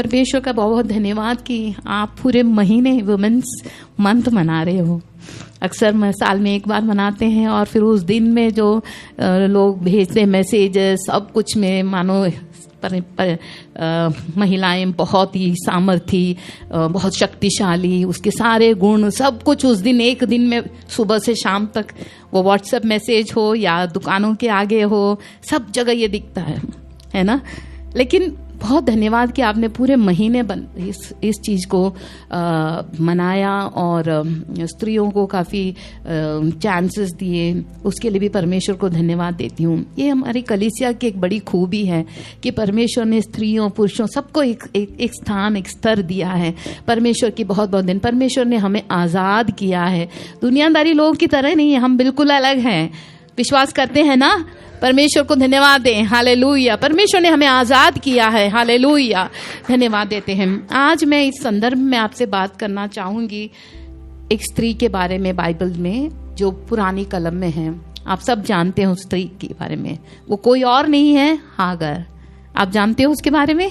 परमेश्वर का बहुत बहुत धन्यवाद कि आप पूरे महीने वुमेन्स मंथ मना रहे हो। अक्सर साल में एक बार मनाते हैं और फिर उस दिन में जो लोग भेजते मैसेजेस सब कुछ में मानो महिलाएं बहुत ही सामर्थी, बहुत शक्तिशाली, उसके सारे गुण सब कुछ उस दिन एक दिन में सुबह से शाम तक वो व्हाट्सएप मैसेज हो या दुकानों के आगे हो, सब जगह ये दिखता है ना। लेकिन बहुत धन्यवाद कि आपने पूरे महीने इस चीज़ को मनाया और स्त्रियों को काफ़ी चांसेस दिए, उसके लिए भी परमेश्वर को धन्यवाद देती हूँ। ये हमारी कलीसिया की एक बड़ी खूबी है कि परमेश्वर ने स्त्रियों पुरुषों सबको एक स्थान, एक स्तर दिया है। परमेश्वर की बहुत बहुत दिन, परमेश्वर ने हमें आज़ाद किया है। दुनियादारी लोगों की तरह नहीं है, हम बिल्कुल अलग हैं। विश्वास करते हैं ना? परमेश्वर को धन्यवाद दें। हालेलुया। परमेश्वर ने हमें आज़ाद किया है। हालेलुया। धन्यवाद देते हैं। आज मैं इस संदर्भ में आपसे बात करना चाहूँगी एक स्त्री के बारे में, बाइबल में जो पुरानी कलम में है। आप सब जानते हो स्त्री के बारे में, वो कोई और नहीं है, हागर। आप जानते हो उसके बारे में?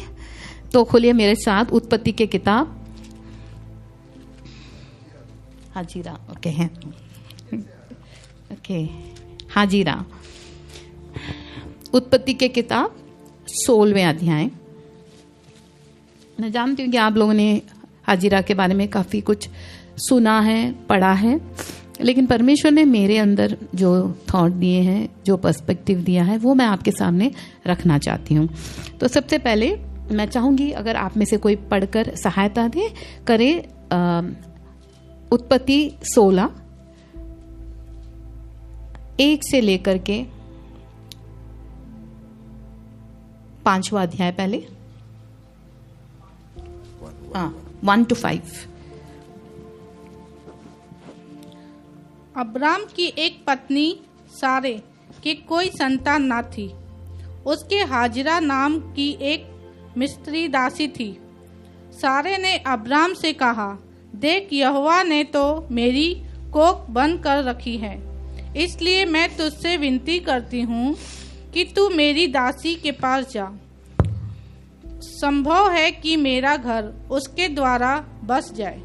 तो खोलिए मेरे साथ उत्पत्ति के किताब। हाजिरा, ओके है, ओके, हाजिरा, उत्पत्ति के किताब 16वें अध्याय। मैं जानती हूँ कि आप लोगों ने हाजिरा के बारे में काफ़ी कुछ सुना है, पढ़ा है, लेकिन परमेश्वर ने मेरे अंदर जो थॉट दिए हैं, जो पर्सपेक्टिव दिया है, वो मैं आपके सामने रखना चाहती हूँ। तो सबसे पहले मैं चाहूँगी अगर आप में से कोई पढ़कर सहायता करे उत्पत्ति 16 1 से लेकर के 5वां अध्याय, पहले 1 to 5। अब्राम की एक पत्नी सारे की कोई संतान न थी। उसके हाजिरा नाम की एक मिस्री दासी थी। सारे ने अब्राम से कहा, देख, यहोवा ने तो मेरी कोख बंद कर रखी है, इसलिए मैं तुझसे विनती करती हूँ कि तू मेरी दासी के पास जा। संभव है कि मेरा घर उसके द्वारा बस जाए।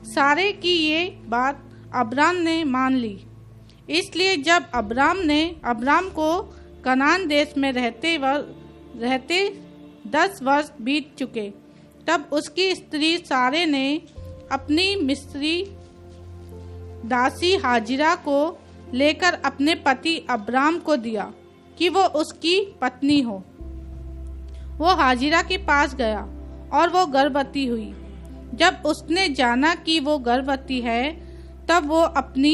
सारे की ये बात अब्राम ने मान ली। इसलिए जब अब्राम को कनान देश में रहते 10 वर्ष बीत चुके, तब उसकी स्त्री सारे ने अपनी मिस्री दासी हाजिरा को लेकर अपने पति अब्राम को दिया कि वो उसकी पत्नी हो। वो हाजिरा के पास गया और वो गर्भवती हुई। जब उसने जाना कि वो गर्भवती है, तब वो अपनी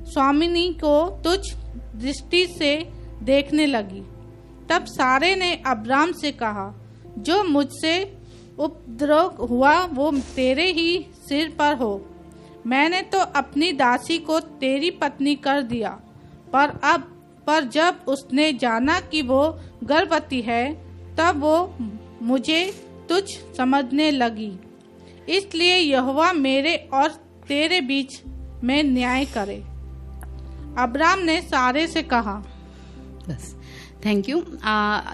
स्वामिनी को तुच्छ दृष्टि से देखने लगी। तब सारे ने अब्राम से कहा, जो मुझसे उपद्रव हुआ वो तेरे ही सिर पर हो। मैंने तो अपनी दासी को तेरी पत्नी कर दिया, पर जब उसने जाना कि वो गर्भवती है, तब वो मुझे तुच्छ समझने लगी। इसलिए यहोवा मेरे और तेरे बीच में न्याय करे। अब्राम ने सारे से कहा। बस, थैंक यू।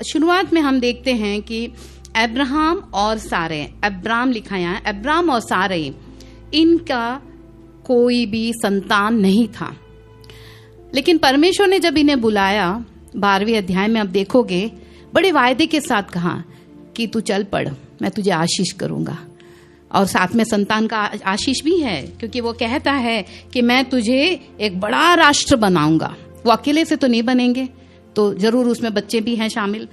शुरुआत में हम देखते हैं कि अब्राहम और सारे, अब्राम लिखा यहाँ, अब्राम और सारे, इनका कोई भी संतान नहीं था। लेकिन परमेश्वर ने जब इन्हें बुलाया 12वें अध्याय में, आप देखोगे, बड़े वायदे के साथ कहा कि तू चल पड़, मैं तुझे आशीष करूंगा। और साथ में संतान का आशीष भी है, क्योंकि वो कहता है कि मैं तुझे एक बड़ा राष्ट्र बनाऊंगा। वो अकेले से तो नहीं बनेंगे, तो जरूर उसमें बच्चे भी हैं शामिल।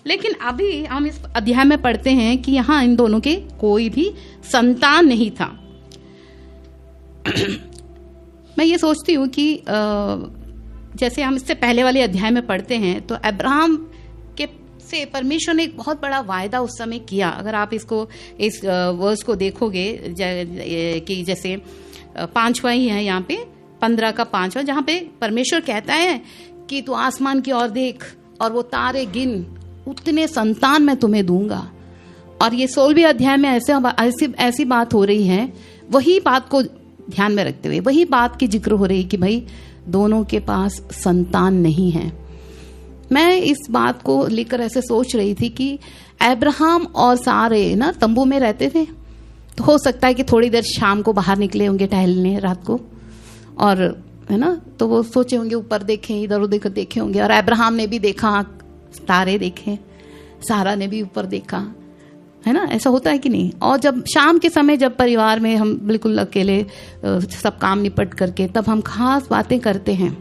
लेकिन अभी हम इस अध्याय में पढ़ते हैं कि यहाँ इन दोनों के कोई भी संतान नहीं था। मैं ये सोचती हूँ कि जैसे हम इससे पहले वाले अध्याय में पढ़ते हैं, तो अब्राहम के से परमेश्वर ने एक बहुत बड़ा वायदा उस समय किया। अगर आप इस वर्स को देखोगे कि जैसे 5वां ही है यहाँ पे, 15 का 5वां, जहाँ पे परमेश्वर कहता है कि तू आसमान की ओर देख और वो तारे गिन, उतने संतान मैं तुम्हें दूंगा। और ये 16वें अध्याय में ऐसी बात हो रही है, वही बात को ध्यान में रखते हुए वही बात की जिक्र हो रही कि भाई दोनों के पास संतान नहीं है। मैं इस बात को लेकर ऐसे सोच रही थी कि अब्राहम और सारे ना तंबू में रहते थे, तो हो सकता है कि थोड़ी देर शाम को बाहर निकले होंगे टहलने रात को, और है ना, तो वो सोचे होंगे ऊपर देखें, इधर उधर देखे होंगे, और अब्राहम ने भी देखा, तारे देखे, सारा ने भी ऊपर देखा, है ना, ऐसा होता है कि नहीं। और जब शाम के समय जब परिवार में हम बिल्कुल अकेले सब काम निपट करके तब हम खास बातें करते हैं।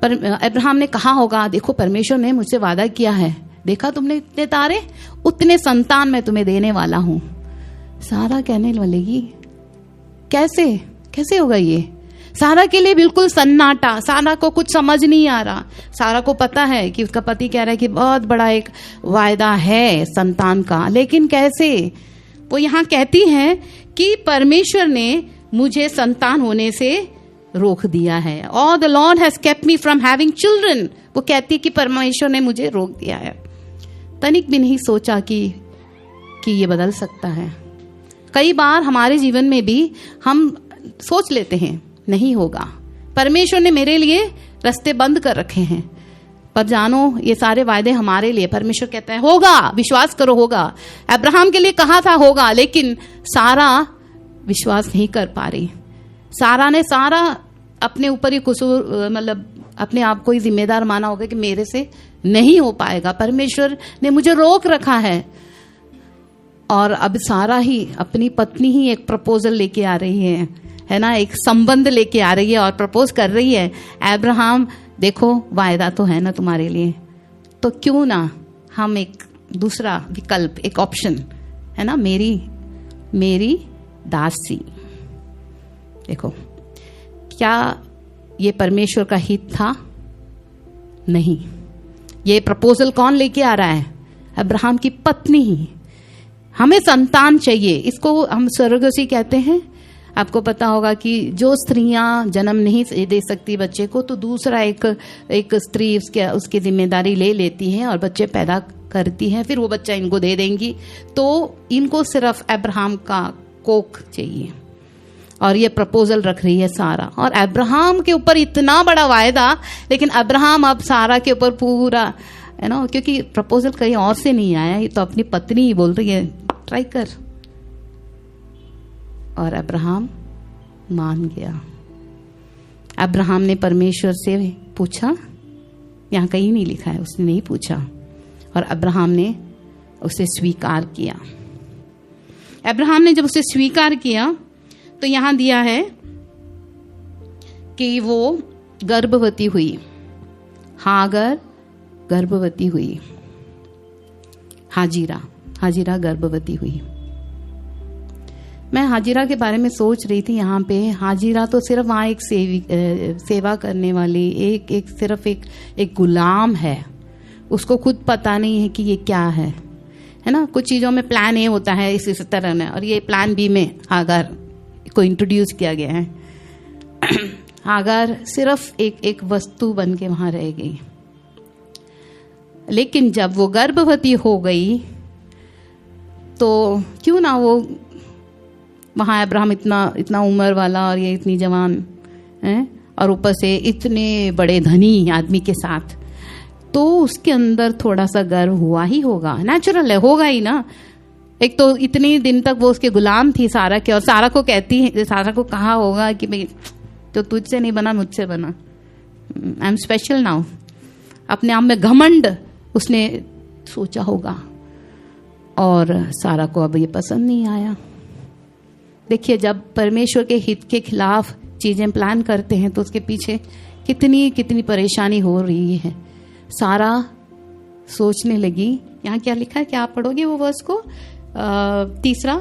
पर अब्राहम ने कहा होगा, देखो परमेश्वर ने मुझसे वादा किया है, देखा तुमने इतने तारे, उतने संतान मैं तुम्हें देने वाला हूं। सारा कहने लगेगी कैसे कैसे होगा ये। सारा के लिए बिल्कुल सन्नाटा, सारा को कुछ समझ नहीं आ रहा। सारा को पता है कि उसका पति कह रहा है कि बहुत बड़ा एक वायदा है संतान का, लेकिन कैसे। वो यहाँ कहती है कि परमेश्वर ने मुझे संतान होने से रोक दिया है, और the Lord has kept me from having children. वो कहती है कि परमेश्वर ने मुझे रोक दिया है। तनिक भी नहीं सोचा कि ये बदल सकता है। कई बार हमारे जीवन में भी हम सोच लेते हैं नहीं होगा, परमेश्वर ने मेरे लिए रास्ते बंद कर रखे हैं, पर जानो ये सारे वायदे हमारे लिए परमेश्वर कहता है होगा, विश्वास करो होगा। अब्राहम के लिए कहा था होगा, लेकिन सारा विश्वास नहीं कर पा रही। सारा ने सारा अपने ऊपर ही कसूर, मतलब अपने आप को ही जिम्मेदार माना होगा कि मेरे से नहीं हो पाएगा, परमेश्वर ने मुझे रोक रखा है। और अब सारा ही अपनी पत्नी ही एक प्रपोजल लेके आ रही है ना, एक संबंध लेके आ रही है और प्रपोज कर रही है, अब्राहम देखो वायदा तो है ना तुम्हारे लिए, तो क्यों ना हम एक दूसरा विकल्प, एक ऑप्शन है ना, मेरी दासी। देखो क्या ये परमेश्वर का हित था? नहीं। ये प्रपोजल कौन लेके आ रहा है? अब्राहम की पत्नी ही। हमें संतान चाहिए, इसको हम सरोगेसी कहते हैं। आपको पता होगा कि जो स्त्रियां जन्म नहीं दे सकती बच्चे को, तो दूसरा एक स्त्री उसकी जिम्मेदारी ले लेती है और बच्चे पैदा करती है, फिर वो बच्चा इनको दे देंगी। तो इनको सिर्फ अब्राहम का कोख चाहिए, और ये प्रपोजल रख रही है सारा। और अब्राहम के ऊपर इतना बड़ा वायदा, लेकिन अब्राहम अब सारा के ऊपर पूरा, है ना, क्योंकि प्रपोजल कहीं और से नहीं आया, ये तो अपनी पत्नी ही बोल रही है ट्राई कर। और अब्राहम मान गया। अब्राहम ने परमेश्वर से पूछा, यहाँ कहीं नहीं लिखा है, उसने नहीं पूछा, और अब्राहम ने उसे स्वीकार किया। अब्राहम ने जब उसे स्वीकार किया तो यहां दिया है कि वो गर्भवती हुई, हागर गर्भवती हुई, हाजिरा गर्भवती हुई। मैं हाजिरा के बारे में सोच रही थी। यहाँ पे हाजिरा तो सिर्फ वहाँ एक सेवा करने वाली सिर्फ एक गुलाम है, उसको खुद पता नहीं है कि ये क्या है ना। कुछ चीजों में प्लान ए होता है इस तरह में, और ये प्लान बी में हागर को इंट्रोड्यूस किया गया है। हागर सिर्फ एक वस्तु बन के वहां रह गई। लेकिन जब वो गर्भवती हो गई तो क्यों ना वो वहां, अब्राहम इतना उम्र वाला और ये इतनी जवान है, और ऊपर से इतने बड़े धनी आदमी के साथ, तो उसके अंदर थोड़ा सा गर्व हुआ ही होगा, नेचुरल है, होगा ही ना। एक तो इतनी दिन तक वो उसके गुलाम थी सारा के, और सारा को कहती है, सारा को कहा होगा कि भाई तो तुझसे नहीं बना, मुझसे बना, आई एम स्पेशल नाउ। अपने आप में घमंड उसने सोचा होगा, और सारा को अब ये पसंद नहीं आया। देखिए, जब परमेश्वर के हित के खिलाफ चीजें प्लान करते हैं तो उसके पीछे कितनी परेशानी हो रही है। सारा सोचने लगी, यहाँ क्या लिखा है, क्या आप पढ़ोगे वो वर्स को? तीसरा,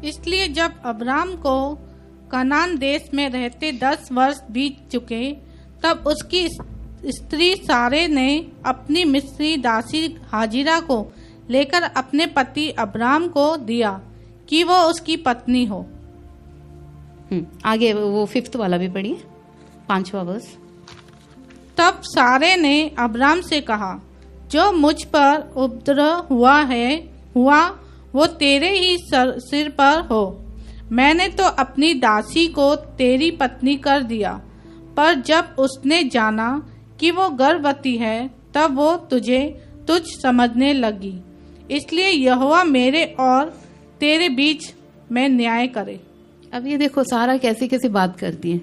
इसलिए जब अब्राम को कनान देश में रहते 10 वर्ष बीत चुके, तब उसकी स्त्री सारे ने अपनी मिस्री दासी हाजिरा को लेकर अपने पति अब्राम को दिया कि वो उसकी पत्नी हो। आगे वो 5th वाला भी पढ़िए, 5वां वर्ष। तब सारे ने अब्राम से कहा, जो मुझ पर उपद्रव हुआ वो तेरे ही सिर पर हो। मैंने तो अपनी दासी को तेरी पत्नी कर दिया, पर जब उसने जाना कि वो गर्भवती है, तब वो तुझे तुच्छ समझने लगी। इसलिए यहोवा मेरे और तेरे बीच में न्याय करे। अब ये देखो सारा कैसी कैसी बात करती है।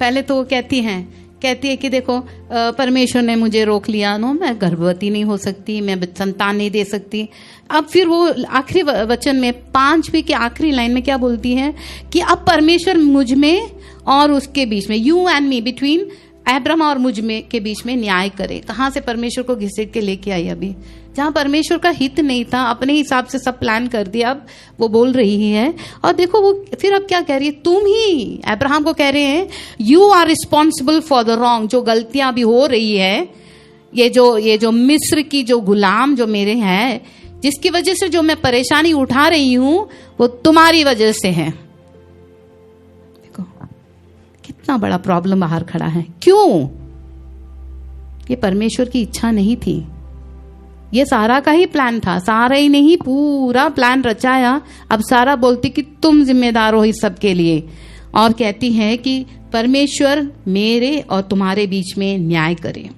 पहले तो वो कहती है कि देखो परमेश्वर ने मुझे रोक लिया, नो मैं गर्भवती नहीं हो सकती, मैं संतान नहीं दे सकती। अब फिर वो आखिरी वचन में 5वीं के आखिरी लाइन में क्या बोलती है कि अब परमेश्वर मुझ में और उसके बीच में, you and me, between Abraham और मुझ में के बीच में न्याय करे। कहाँ से परमेश्वर को घिसेट के लेके आई? अभी जहाँ परमेश्वर का हित नहीं था, अपने हिसाब से सब प्लान कर दिया। अब वो बोल रही है, और देखो वो फिर अब क्या कह रही है, तुम ही अब्राहम को कह रहे हैं you are responsible for the wrong. जो गलतियां भी हो रही है, ये जो मिस्र की जो गुलाम जो मेरे हैं, जिसकी वजह से जो मैं परेशानी उठा रही हूं, वो तुम्हारी वजह से है। देखो कितना बड़ा प्रॉब्लम बाहर खड़ा है। क्यों? ये परमेश्वर की इच्छा नहीं थी, ये सारा का ही प्लान था। सारा ही नहीं, पूरा प्लान रचाया। अब सारा बोलती कि तुम जिम्मेदार हो इस सब के लिए, और कहती है कि परमेश्वर मेरे और तुम्हारे बीच में न्याय करे।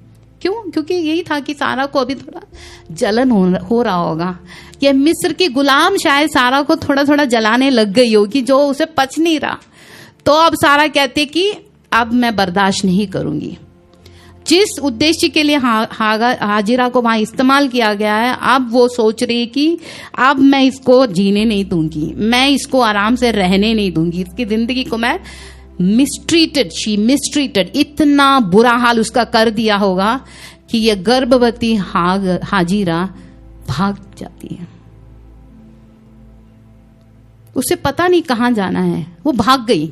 क्यों? क्योंकि यही था कि सारा को अभी थोड़ा जलन हो रहा होगा। ये मिस्र की गुलाम शायद सारा को थोड़ा थोड़ा जलाने लग गई होगी, जो उसे पच नहीं रहा। तो अब सारा कहते कि अब मैं बर्दाश्त नहीं करूंगी। जिस उद्देश्य के लिए हाजिरा को वहां इस्तेमाल किया गया है, अब वो सोच रही कि अब मैं इसको जीने नहीं दूंगी, मैं इसको आराम से रहने नहीं दूंगी, इसकी जिंदगी को मैं मिसट्रीटेड, इतना बुरा हाल उसका कर दिया होगा कि ये गर्भवती हाजिरा भाग जाती है। उसे पता नहीं कहां जाना है, वो भाग गई।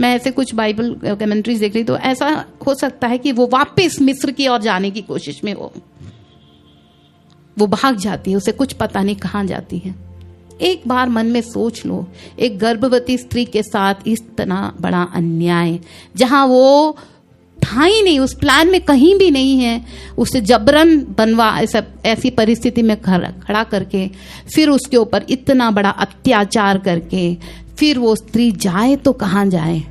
मैं ऐसे कुछ बाइबल कमेंट्रीज देख रही, तो ऐसा हो सकता है कि वो वापस मिस्र की ओर जाने की कोशिश में हो, वो भाग जाती है, उसे कुछ पता नहीं कहां जाती है। एक बार मन में सोच लो, एक गर्भवती स्त्री के साथ इतना बड़ा अन्याय, जहां वो था ही नहीं, उस प्लान में कहीं भी नहीं है, उसे जबरन बनवा ऐसी परिस्थिति में खड़ा करके, फिर उसके ऊपर इतना बड़ा अत्याचार करके, फिर वो स्त्री जाए तो कहां जाए?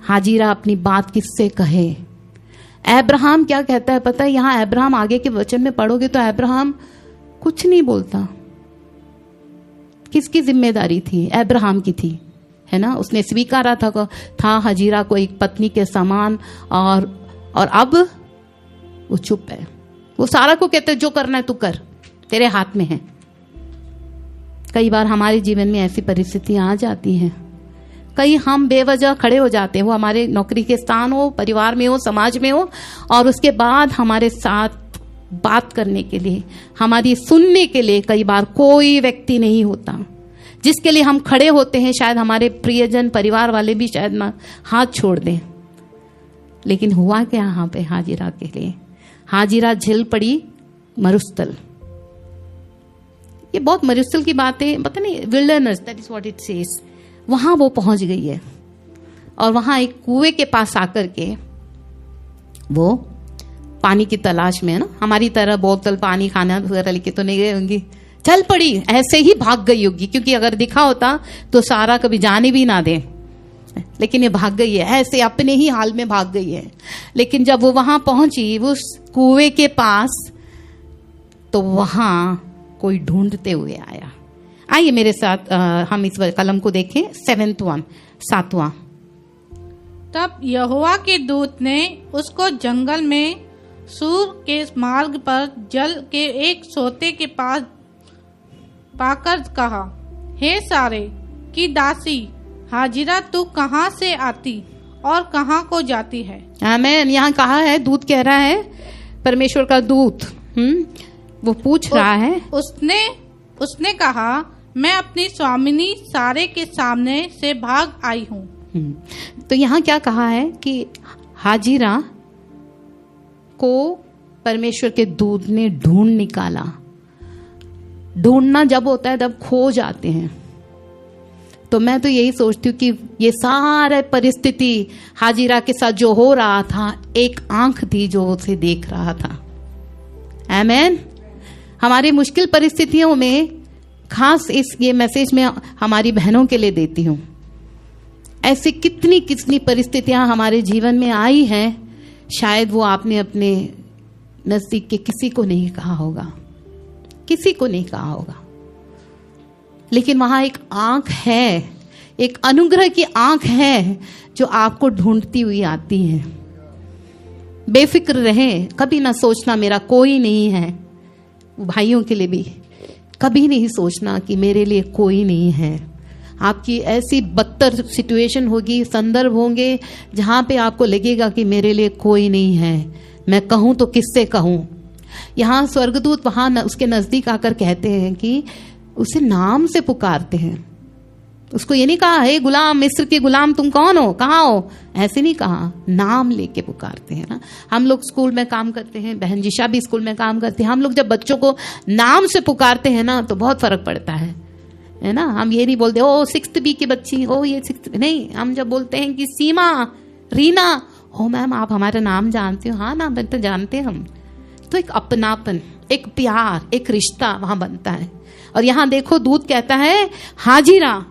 हाजिरा अपनी बात किससे कहे? अब्राहम क्या कहता है पता है? यहां अब्राहम आगे के वचन में पढ़ोगे तो अब्राहम कुछ नहीं बोलता। किसकी जिम्मेदारी थी? अब्राहम की थी, है ना। उसने स्वीकारा था हाजिरा को एक पत्नी के समान, और अब वो चुप है। वो सारा को कहते जो करना है तू कर, तेरे हाथ में है। कई बार हमारे जीवन में ऐसी परिस्थितियां आ जाती हैं, कई हम बेवजह खड़े हो जाते हैं, वो हमारे नौकरी के स्थान हो, परिवार में हो, समाज में हो, और उसके बाद हमारे साथ बात करने के लिए, हमारी सुनने के लिए कई बार कोई व्यक्ति नहीं होता जिसके लिए हम खड़े होते हैं। शायद हमारे प्रियजन, परिवार वाले भी शायद ना हाथ छोड़ दें। लेकिन हुआ क्या यहाँ पे हाजिरा के लिए? हाजिरा झेल पड़ी मरुस्थल। ये बहुत मरुस्थल की बात है, पता नहीं, wilderness, that is what it says. वहां वो पहुंच गई है, और वहां एक कुएं के पास आकर के वो पानी की तलाश में है ना, हमारी तरह बोतल पानी खाना वगैरह लेके तो नहीं गई होंगी, चल पड़ी, ऐसे ही भाग गई होगी। क्योंकि अगर दिखा होता तो सारा कभी जाने भी ना दे, लेकिन ये भाग गई है, ऐसे अपने ही हाल में भाग गई है। लेकिन जब वो वहां पहुंची उस कुएं के पास, तो वहां कोई ढूंढते हुए आया। आइए मेरे साथ हम इस कलम को देखें, 7वां। तब यहोवा के दूत ने उसको जंगल में सूर के मार्ग पर जल के एक सोते के पास पाकर कहा, हे सारे की दासी हाजिरा, तू कहाँ से आती और कहाँ को जाती है? आमीन। यहाँ कहा है, दूत कह रहा है, परमेश्वर का दूत वो पूछ रहा है। उसने कहा, मैं अपनी स्वामिनी सारे के सामने से भाग आई हूँ। तो यहाँ क्या कहा है कि हाजिरा को परमेश्वर के दूत ने ढूंढ निकाला। ढूंढना जब होता है तब खो जाते हैं। तो मैं तो यही सोचती हूँ कि ये सारे परिस्थिति हाजिरा के साथ जो हो रहा था, एक आंख थी जो उसे देख रहा था। आमीन। हमारी मुश्किल परिस्थितियों में, खास ये मैसेज में हमारी बहनों के लिए देती हूँ, ऐसी कितनी कितनी परिस्थितियां हमारे जीवन में आई हैं, शायद वो आपने अपने नजदीक के किसी को नहीं कहा होगा, किसी को नहीं कहा होगा, लेकिन वहां एक आंख है, एक अनुग्रह की आंख है जो आपको ढूंढती हुई आती है। बेफिक्र रहें, कभी ना सोचना मेरा कोई नहीं है। भाइयों के लिए भी कभी नहीं सोचना कि मेरे लिए कोई नहीं है। आपकी ऐसी बदतर सिचुएशन होगी, संदर्भ होंगे जहां पे आपको लगेगा कि मेरे लिए कोई नहीं है, मैं कहूं तो किससे कहूं। यहां स्वर्गदूत वहां उसके नजदीक आकर कहते हैं कि उसे नाम से पुकारते हैं। उसको ये नहीं कहा हे गुलाम, मिस्र के गुलाम तुम कौन हो, कहाँ हो, ऐसे नहीं कहा, नाम लेके पुकारते हैं ना। हम लोग स्कूल में काम करते हैं, बहन जिशा भी स्कूल में काम करते हैं, हम लोग जब बच्चों को नाम से पुकारते हैं ना तो बहुत फर्क पड़ता है ना। हम ये नहीं बोलते ओ 6th बी की बच्ची, ओ ये 6th, नहीं, हम जब बोलते हैं कि सीमा, रीना, ओ मैम आप हमारा नाम जानते हो, हाँ नाम तो जानते हैं हम, तो एक अपनापन, एक प्यार, एक रिश्ता वहां बनता है। और यहां देखो दूत कहता है हाजिरा,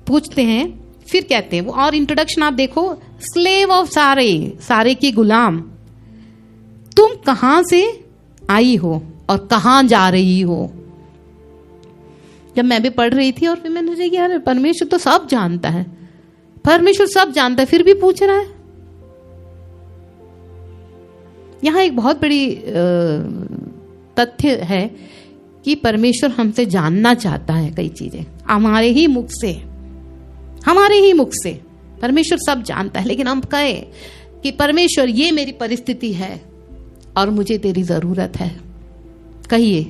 पूछते हैं, फिर कहते हैं वो, और इंट्रोडक्शन आप देखो, स्लेव ऑफ सारे, सारे की गुलाम, तुम कहां से आई हो और कहां जा रही हो। जब मैं भी पढ़ रही थी और फिर मैंने सोचा यार परमेश्वर तो सब जानता है, परमेश्वर सब जानता है, फिर भी पूछ रहा है। यहां एक बहुत बड़ी तथ्य है कि परमेश्वर हमसे जानना चाहता है कई चीजें, हमारे ही मुख से, हमारे ही मुख से परमेश्वर सब जानता है। लेकिन हम कहें कि परमेश्वर ये मेरी परिस्थिति है और मुझे तेरी जरूरत है, कहिए,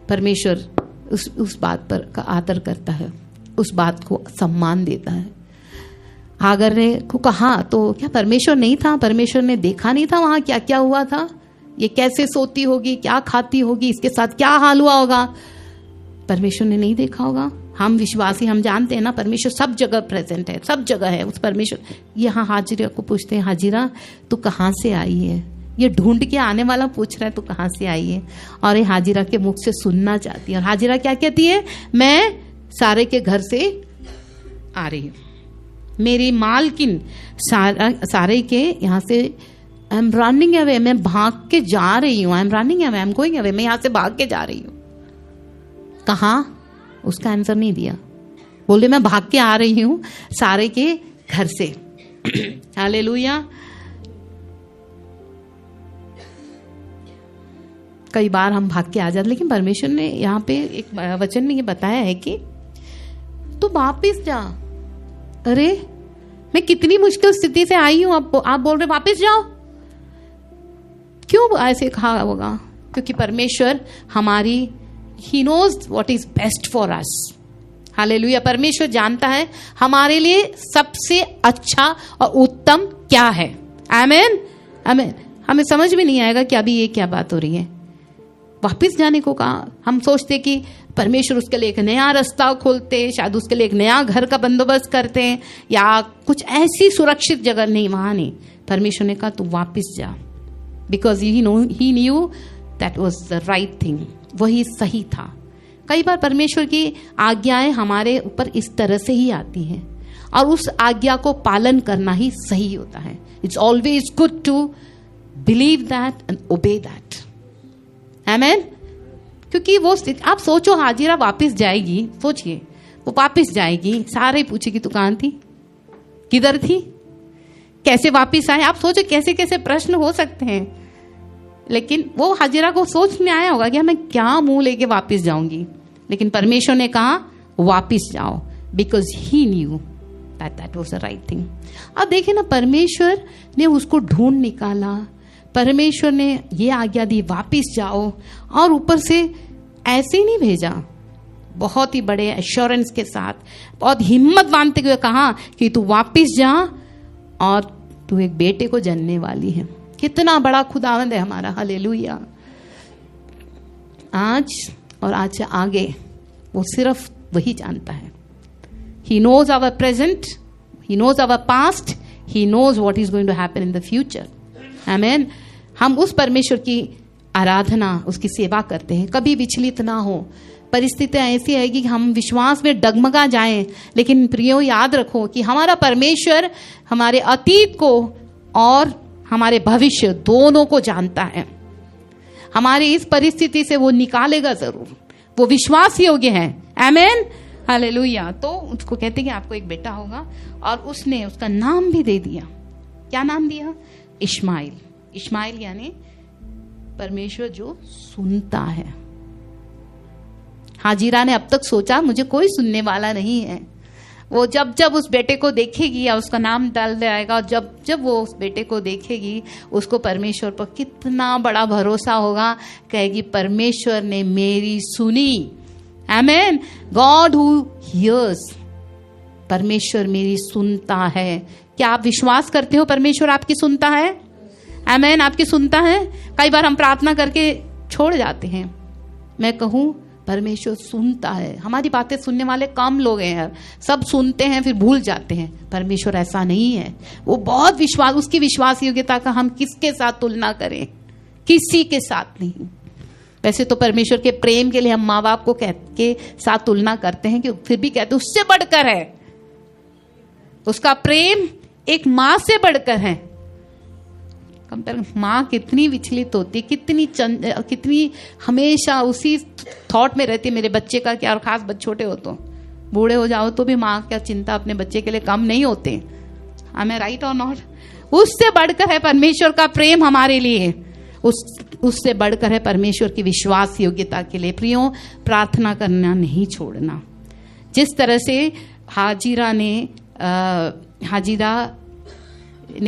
परमेश्वर उस बात पर का आदर करता है, उस बात को सम्मान देता है। हागर ने को कहा तो क्या परमेश्वर नहीं था, परमेश्वर ने देखा नहीं था वहां क्या क्या हुआ था, ये कैसे सोती होगी, क्या खाती होगी, इसके साथ क्या हाल हुआ होगा, परमेश्वर ने नहीं देखा होगा। हम विश्वासी हम जानते हैं ना परमेश्वर सब जगह प्रेजेंट है, सब जगह है उस परमेश्वर। यहाँ हाजिरा को पूछते हैं, हाजिरा तू कहाँ से आई है, ये ढूंढ के आने वाला पूछ रहा है तू कहाँ से आई है, और ये हाजिरा के मुख से सुनना चाहती है। और हाजिरा क्या कहती है, मैं सारे के घर से आ रही हूँ, मेरी मालकिन सारे के यहाँ से, आई एम रनिंग अवे, मैं भाग के जा रही हूँ, I am running away, I am going away, मैं यहाँ से भाग के जा रही हूँ। कहाँ, उसका आंसर नहीं दिया, बोले मैं भाग के आ रही हूँ सारे के घर से। हालेलुया। कई बार हम भाग के आ जाते, लेकिन परमेश्वर ने यहाँ पे एक वचन में ये बताया है कि तू वापिस जा। अरे मैं कितनी मुश्किल स्थिति से आई हूं, आप बोल रहे वापिस जाओ, क्यों ऐसे कहा होगा? क्योंकि परमेश्वर हमारी, he knows what is best for us. Hallelujah. परमेश्वर जानता है हमारे लिए सबसे अच्छा और उत्तम क्या है। आमेन, आमेन। हमें समझ में नहीं आएगा कि अभी ये क्या बात हो रही है। वापिस जाने को कहा, हम सोचते कि परमेश्वर उसके लिए एक नया रास्ता खोलते, शायद उसके लिए एक नया घर का बंदोबस्त करते हैं, या कुछ ऐसी सुरक्षित जगह। नहीं, वहां नहीं, परमेश्वर ने कहा तू वापिस जा, because he knew that was the right thing, वही सही था। कई बार परमेश्वर की आज्ञाएं हमारे ऊपर इस तरह से ही आती हैं, और उस आज्ञा को पालन करना ही सही होता है। It's always good to believe that and obey that. Amen. क्योंकि वो आप सोचो, हाजिरा वापस जाएगी, सोचिए वो वापस जाएगी, सारे पूछेगी तू कहां थी, किधर थी, कैसे वापस आए। आप सोचो कैसे कैसे प्रश्न हो सकते हैं। लेकिन वो हाजिरा को सोच में आया होगा कि मैं क्या मुंह लेके वापस जाऊंगी, लेकिन परमेश्वर ने कहा वापस जाओ, because he knew that was the right thing. अब देखिए ना, परमेश्वर ने उसको ढूंढ निकाला, परमेश्वर ने ये आज्ञा दी वापिस जाओ, और ऊपर से ऐसे ही नहीं भेजा, बहुत ही बड़े एश्योरेंस के साथ, बहुत हिम्मत बांधते हुए कहा कि तू वापिस जा और तू एक बेटे को जन्मने वाली है। कितना बड़ा खुदावंद है हमारा। हालेलुया। आज और आज से आगे वो सिर्फ वही जानता है। He knows our present, he knows our past, he knows what is going to happen in the future. Amen. हम उस परमेश्वर की आराधना, उसकी सेवा करते हैं, कभी विचलित ना हो, परिस्थितियां ऐसी है कि हम विश्वास में डगमगा जाएं, लेकिन प्रियो याद रखो कि हमारा परमेश्वर हमारे अतीत को और हमारे भविष्य दोनों को जानता है। हमारी इस परिस्थिति से वो निकालेगा जरूर, वो विश्वास योग्य है। आमेन, हालेलुया। तो उसको कहते हैं कि आपको एक बेटा होगा, और उसने उसका नाम भी दे दिया। क्या नाम दिया? इश्माइल। इश्माइल यानी परमेश्वर जो सुनता है। हाजिरा ने अब तक सोचा मुझे कोई सुनने वाला नहीं है। वो जब जब उस बेटे को देखेगी या उसका नाम डाल जाएगा, और जब जब वो उस बेटे को देखेगी, उसको परमेश्वर पर कितना बड़ा भरोसा होगा। कहेगी परमेश्वर ने मेरी सुनी। आमेन। गॉड हु हियर्स, परमेश्वर मेरी सुनता है। क्या आप विश्वास करते हो परमेश्वर आपकी सुनता है? आमेन, आपकी सुनता है। कई बार हम प्रार्थना करके छोड़ जाते हैं। मैं कहूं परमेश्वर सुनता है। हमारी बातें सुनने वाले कम लोग हैं, सब सुनते हैं फिर भूल जाते हैं। परमेश्वर ऐसा नहीं है, वो बहुत विश्वास, उसकी विश्वास योग्यता का हम किसके साथ तुलना करें? किसी के साथ नहीं। वैसे तो परमेश्वर के प्रेम के लिए हम माँ बाप को के साथ तुलना करते हैं, कि फिर भी कहते उससे बढ़कर है। उसका प्रेम एक माँ से बढ़कर है। माँ कितनी विचलित होती, कितनी हमेशा उसी थॉट में रहती, मेरे बच्चे का क्या। और खास बच्चे छोटे हो तो, बूढ़े हो जाओ तो भी माँ क्या चिंता अपने बच्चे के लिए कम नहीं होते। आई राइट और नॉट? उससे बढ़कर है परमेश्वर का प्रेम हमारे लिए, उससे बढ़कर है परमेश्वर की विश्वास योग्यता के लिए। प्रियो, प्रार्थना करना नहीं छोड़ना। जिस तरह से हाजिरा ने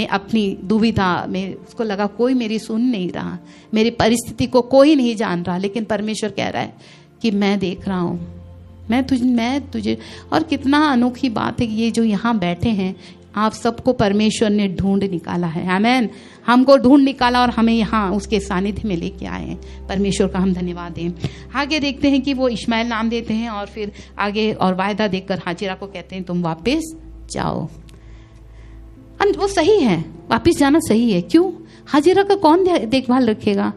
अपनी दुविधा में, उसको लगा कोई मेरी सुन नहीं रहा, मेरी परिस्थिति को कोई नहीं जान रहा, लेकिन परमेश्वर कह रहा है कि मैं देख रहा हूं, मैं तुझे। और कितना अनोखी बात है कि ये जो यहाँ बैठे हैं, आप सबको परमेश्वर ने ढूंढ निकाला है। आमेन। हमको ढूंढ निकाला और हमें यहाँ उसके सानिध्य में लेके आए हैं। परमेश्वर का हम धन्यवाद दें। आगे देखते हैं कि वो इश्माइल नाम देते हैं, और फिर आगे और वायदा देकर हाजिरा को कहते हैं तुम वापस जाओ। वो सही है, वापस जाना सही है। क्यों? हाजिरा का कौन देखभाल रखेगा?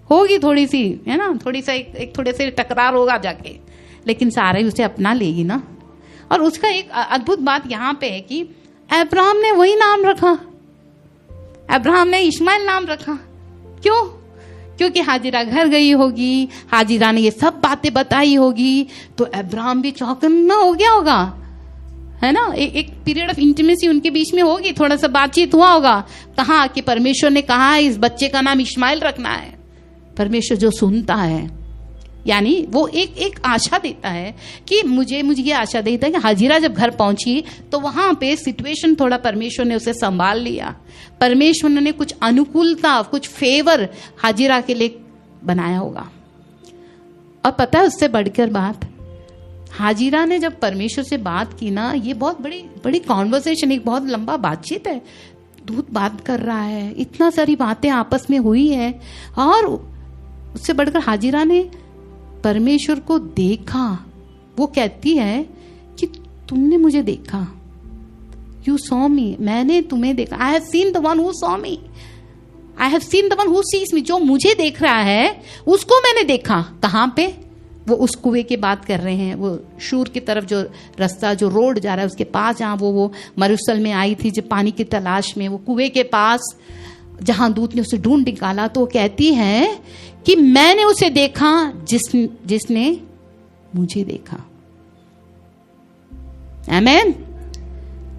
होगी थोड़ी सी, है ना, थोड़ी सा एक थोड़े से टकरार होगा जाके, लेकिन सारे उसे अपना लेगी ना। और उसका एक अद्भुत बात यहाँ पे है कि अब्राहम ने वही नाम रखा, अब्राहम ने इश्माइल नाम रखा। क्यों? क्योंकि हाजिरा घर गई होगी, हाजिरा ने ये सब बातें बताई होगी, तो अब्राहम भी चौकन्ना हो गया होगा, है ना। एक पीरियड ऑफ इंटीमेसी उनके बीच में होगी, थोड़ा सा बातचीत हुआ होगा। कहा कि परमेश्वर ने कहा है इस बच्चे का नाम इश्माइल रखना है। परमेश्वर जो सुनता है, यानी वो एक आशा देता है कि मुझे ये आशा देता है कि हाजिरा जब घर पहुंची तो वहां पे सिचुएशन थोड़ा परमेश्वर ने उसे संभाल लिया। परमेश्वर ने कुछ अनुकूलता, कुछ फेवर हाजिरा के लिए बनाया होगा। और पता है उससे बढ़कर बात, हाजिरा ने जब परमेश्वर से बात की ना, ये बहुत बड़ी कॉन्वर्सेशन, एक बहुत लंबा बातचीत है। दूत बात कर रहा है, इतना सारी बातें आपस में हुई है, और उससे बढ़कर हाजिरा ने परमेश्वर को देखा। वो कहती है कि तुमने मुझे देखा, यू सॉ मी, मैंने तुम्हें देखा। आई have seen the one who saw me, I have seen the one who sees मी। जो मुझे देख रहा है उसको मैंने देखा। कहाँ पे? वो उस कुएं की बात कर रहे हैं, वो शूर की तरफ जो रास्ता, जो रोड जा रहा है उसके पास, जहाँ वो मरुस्थल में आई थी जब पानी की तलाश में, वो कुएं के पास जहां दूत ने उसे ढूंढ निकाला। तो वो कहती है कि मैंने उसे देखा जिसने मुझे देखा। आमेन।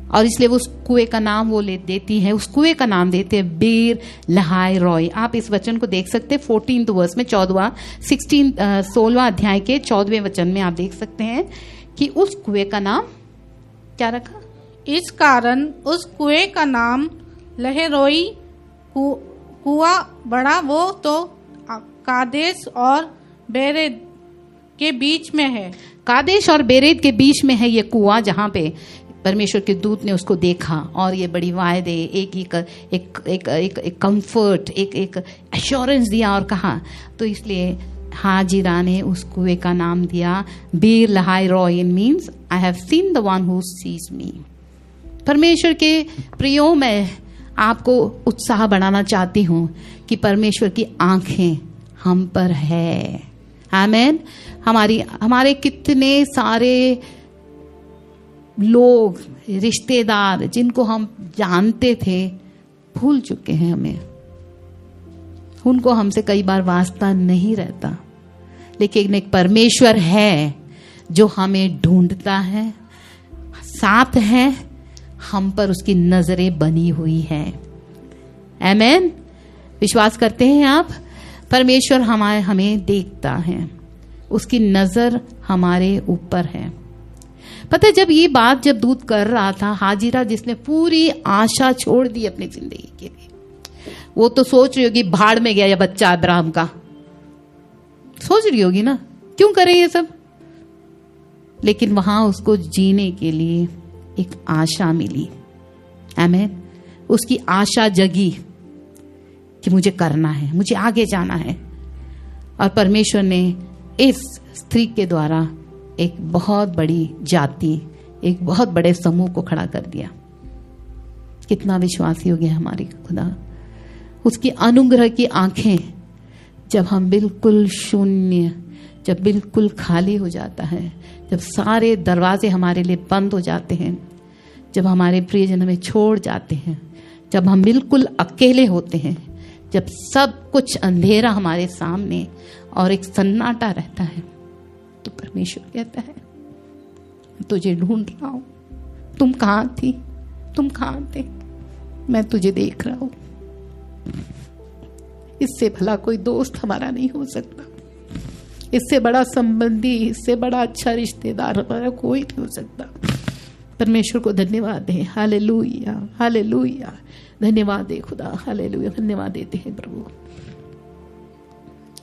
और इसलिए वो उस कुएं का नाम वो ले देती है, उस कुएं का नाम देते हैं बेर लहाई रॉय। आप इस वचन को देख सकते हैं 14th वर्स में, 16वां अध्याय के 14वें वचन में आप देख सकते हैं कि उस कुएं का नाम क्या रखा। इस कारण उस कुएं का नाम लहरोई कुआ बड़ा, वो तो कादेश और बेरेद के बीच में है। कादेश और बेरेद के बीच में है ये कुआं, जहां पे परमेश्वर के दूत ने उसको देखा। और ये बड़ी वायदे, एक कंफर्ट, एक एश्योरेंस दिया और कहा। तो इसलिए हाजिरा ने उस कुएं का नाम दिया Beer Lahai Roi. Means I have seen the one who sees me. परमेश्वर के प्रियो, मैं आपको उत्साह बढ़ाना चाहती हूँ कि परमेश्वर की आंखें हम पर है। आमेन। हमारे कितने सारे लोग, रिश्तेदार जिनको हम जानते थे, भूल चुके हैं हमें। उनको हमसे कई बार वास्ता नहीं रहता, लेकिन एक परमेश्वर है जो हमें ढूंढता है, साथ है, हम पर उसकी नजरें बनी हुई है। आमेन। विश्वास करते हैं आप? परमेश्वर हमें देखता है, उसकी नजर हमारे ऊपर है। पता है, जब दूत कर रहा था, हाजिरा जिसने पूरी आशा छोड़ दी अपनी जिंदगी के लिए, वो तो सोच रही होगी भाड़ में गया या बच्चा अब्राहम का, सोच रही होगी ना, क्यों करे ये सब। लेकिन वहां उसको जीने के लिए एक आशा मिली। आमीन। उसकी आशा जगी कि मुझे करना है, मुझे आगे जाना है। और परमेश्वर ने इस स्त्री के द्वारा एक बहुत बड़ी जाति, एक बहुत बड़े समूह को खड़ा कर दिया। कितना विश्वासी हो गया हमारी खुदा। उसकी अनुग्रह की आंखें, जब हम बिल्कुल शून्य, जब बिल्कुल खाली हो जाता है, जब सारे दरवाजे हमारे लिए बंद हो जाते हैं, जब हमारे प्रियजन हमें छोड़ जाते हैं, जब हम बिल्कुल अकेले होते हैं, जब सब कुछ अंधेरा हमारे सामने और एक सन्नाटा रहता है, तो परमेश्वर कहता है, तुझे ढूंढ रहा हूं, तुम कहां थी, तुम कहां थे, मैं तुझे देख रहा हूं। इससे भला कोई दोस्त हमारा नहीं हो सकता, इससे बड़ा संबंधी, इससे बड़ा अच्छा रिश्तेदार हमारा कोई नहीं हो सकता। परमेश्वर को धन्यवाद दें। हालेलुया, हालेलुया, धन्यवाद दे खुदा, हालेलुया, धन्यवाद देते हैं प्रभु,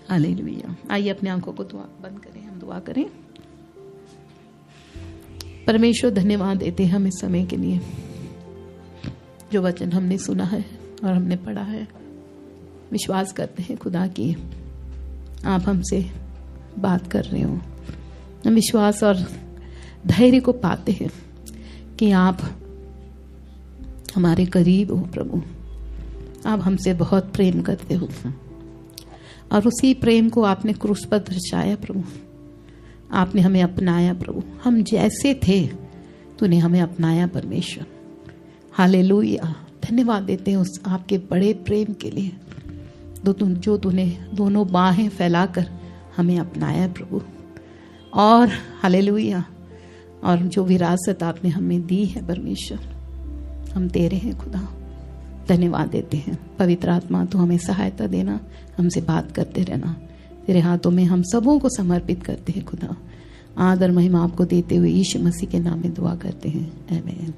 हालेलुया। आइए अपने आंखों को दुआ बंद करें, हम दुआ करें। परमेश्वर धन्यवाद देते हैं हम इस समय के लिए, जो वचन हमने सुना है और हमने पढ़ा है। विश्वास करते हैं खुदा कि आप हमसे बात कर रहे हो। हम विश्वास और धैर्य को पाते हैं कि आप हमारे करीब हो प्रभु। आप हमसे बहुत प्रेम करते हो और उसी प्रेम को आपने क्रूस पर दर्शाया प्रभु। आपने हमें अपनाया प्रभु। हम जैसे थे तूने हमें अपनाया परमेश्वर। हालेलुया। धन्यवाद देते हैं उस आपके बड़े प्रेम के लिए, जो तूने दोनों बाहें फैलाकर हमें अपनाया प्रभु। और हालेलुया, और जो विरासत आपने हमें दी है परमेश्वर, हम तेरे हैं खुदा। धन्यवाद देते हैं। पवित्र आत्मा तू हमें सहायता देना, हमसे बात करते रहना। तेरे हाथों में हम सबों को समर्पित करते हैं खुदा। आदर महिमा आपको देते हुए यीशु मसीह के नाम में दुआ करते हैं, आमीन।